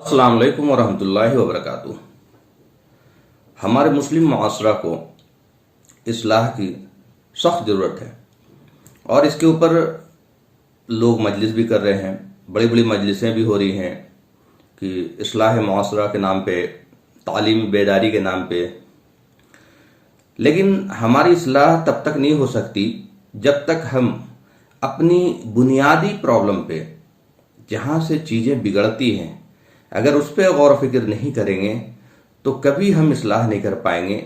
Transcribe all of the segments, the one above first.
अस्सलाम वालेकुम वरहमतुल्लाहि वबरकातुह। हमारे मुस्लिम मुआशरा को इस्लाह की सख्त ज़रूरत है और इसके ऊपर लोग मजलिस भी कर रहे हैं, बड़ी बड़ी मजलिसें भी हो रही हैं कि इस्लाह मुआशरा के नाम पे, तालीमी बेदारी के नाम पे। लेकिन हमारी इस्लाह तब तक नहीं हो सकती जब तक हम अपनी बुनियादी प्रॉब्लम पे, जहाँ से चीज़ें बिगड़ती हैं, अगर उस पर गौर फिक्र नहीं करेंगे तो कभी हम इस्लाह नहीं कर पाएंगे।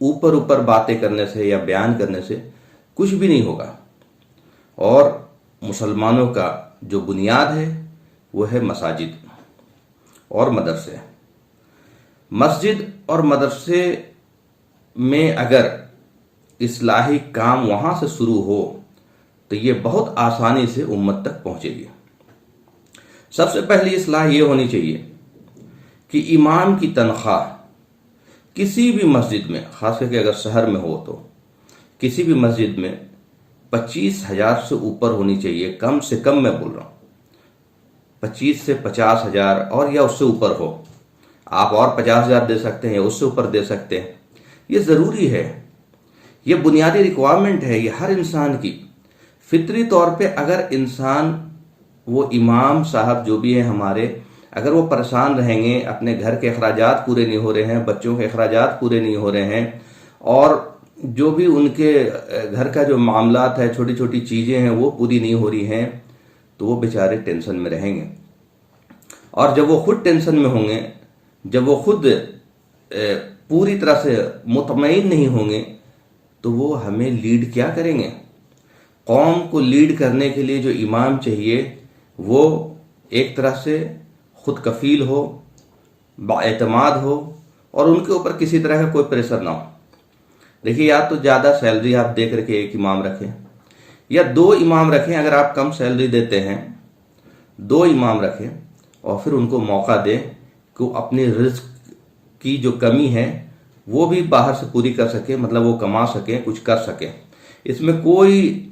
ऊपर ऊपर बातें करने से या बयान करने से कुछ भी नहीं होगा। और मुसलमानों का जो बुनियाद है वो है मसाजिद और मदरसे। मस्जिद और मदरसे में अगर इस्लाही काम वहाँ से शुरू हो तो ये बहुत आसानी से उम्मत तक पहुँचेगी। सबसे पहली इस्लाह ये होनी चाहिए कि इमाम की तनख्वाह किसी भी मस्जिद में, खास करके अगर शहर में हो तो किसी भी मस्जिद में 25,000 से ऊपर होनी चाहिए, कम से कम मैं बोल रहा हूँ 25 से 50,000 और या उससे ऊपर हो। आप और 50,000 दे सकते हैं या उससे ऊपर दे सकते हैं। ये ज़रूरी है, ये बुनियादी रिक्वायरमेंट है, ये हर इंसान की फितरी तौर पे। अगर इंसान, वो इमाम साहब जो भी है हमारे, अगर वो परेशान रहेंगे, अपने घर के अखराजात पूरे नहीं हो रहे हैं, बच्चों के अखराजात पूरे नहीं हो रहे हैं और जो भी उनके घर का जो मामलात है, छोटी छोटी चीज़ें हैं वो पूरी नहीं हो रही हैं, तो वो बेचारे टेंशन में रहेंगे। और जब वो खुद टेंशन में होंगे, जब वो खुद पूरी तरह से मुतमईन नहीं होंगे, तो वो हमें लीड क्या करेंगे। कौम को लीड करने के लिए जो इमाम चाहिए वो एक तरह से खुद कफील हो, बाएतमाद हो और उनके ऊपर किसी तरह का कोई प्रेशर ना हो। देखिए, या तो ज़्यादा सैलरी आप दे करके एक इमाम रखें या 2 इमाम रखें। अगर आप कम सैलरी देते हैं, 2 इमाम रखें और फिर उनको मौका दें कि अपनी रिस्क की जो कमी है वो भी बाहर से पूरी कर सके, मतलब वो कमा सकें, कुछ कर सकें। इसमें कोई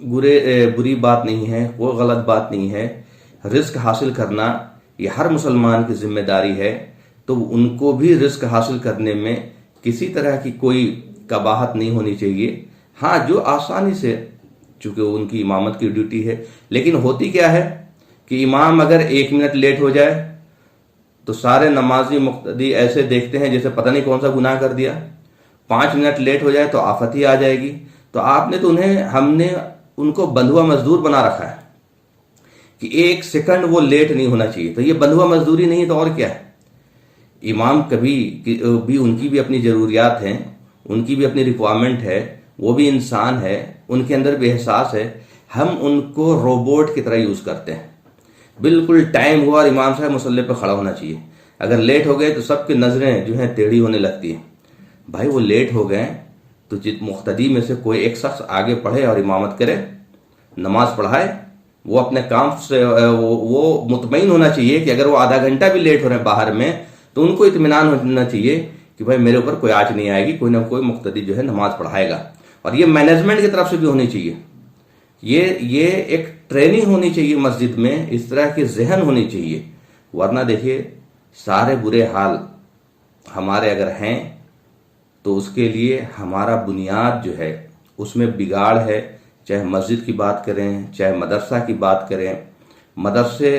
बुरी बात नहीं है, कोई गलत बात नहीं है। रिस्क हासिल करना ये हर मुसलमान की जिम्मेदारी है, तो उनको भी रिस्क हासिल करने में किसी तरह की कोई कबाहत नहीं होनी चाहिए। हाँ, जो आसानी से, चूँकि उनकी इमामत की ड्यूटी है। लेकिन होती क्या है कि इमाम अगर 1 मिनट लेट हो जाए तो सारे नमाजी मुक्तदी ऐसे देखते हैं जैसे पता नहीं कौन सा गुनाह कर दिया। 5 मिनट लेट हो जाए तो आफत ही आ जाएगी। तो आपने तो हमने उनको बंधुआ मजदूर बना रखा है कि 1 सेकंड वो लेट नहीं होना चाहिए। तो ये बंधुआ मजदूरी नहीं तो और क्या है। इमाम कभी भी, उनकी भी अपनी ज़रूरियात हैं, उनकी भी अपनी रिक्वायरमेंट है, वो भी इंसान है, उनके अंदर भी एहसास है। हम उनको रोबोट की तरह यूज़ करते हैं। बिल्कुल टाइम हुआ और इमाम साहब मुसल्ले पर खड़ा होना चाहिए। अगर लेट हो गए तो सबकी नज़रें जो हैं टेढ़ी होने लगती हैं। भाई, वो लेट हो गए तो मुक्तदी में से कोई एक शख्स आगे पढ़े और इमामत करे, नमाज पढ़ाए। वो अपने काम से वो मुतमईन होना चाहिए कि अगर वो आधा घंटा भी लेट हो रहे हैं बाहर में तो उनको इत्मीनान होना चाहिए कि भाई मेरे ऊपर कोई आँच नहीं आएगी, कोई ना कोई मुक्तदी जो है नमाज पढ़ाएगा। और ये मैनेजमेंट की तरफ से भी होनी चाहिए। ये एक ट्रेनिंग होनी चाहिए मस्जिद में, इस तरह की जहन होनी चाहिए। वरना देखिए, सारे बुरे हाल हमारे अगर हैं तो उसके लिए हमारा बुनियाद जो है उसमें बिगाड़ है। चाहे मस्जिद की बात करें, चाहे मदरसा की बात करें। मदरसे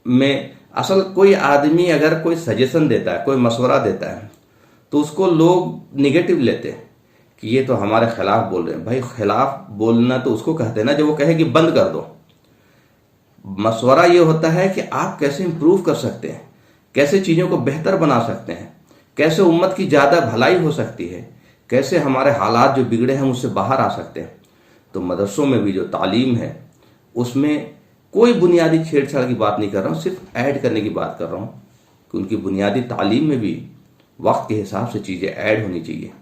में असल कोई आदमी अगर कोई सजेशन देता है, कोई मशवरा देता है, तो उसको लोग निगेटिव लेते हैं कि ये तो हमारे खिलाफ बोल रहे हैं। भाई, खिलाफ बोलना तो उसको कहते हैं ना जो वो कहे कि बंद कर दो। मशवरा ये होता है कि आप कैसे इंप्रूव कर सकते हैं, कैसे चीज़ों को बेहतर बना सकते हैं, कैसे उम्मत की ज़्यादा भलाई हो सकती है, कैसे हमारे हालात जो बिगड़े हैं उससे बाहर आ सकते हैं। तो मदरसों में भी जो तालीम है उसमें कोई बुनियादी छेड़छाड़ की बात नहीं कर रहा हूँ, सिर्फ ऐड करने की बात कर रहा हूँ कि उनकी बुनियादी तालीम में भी वक्त के हिसाब से चीज़ें ऐड होनी चाहिए।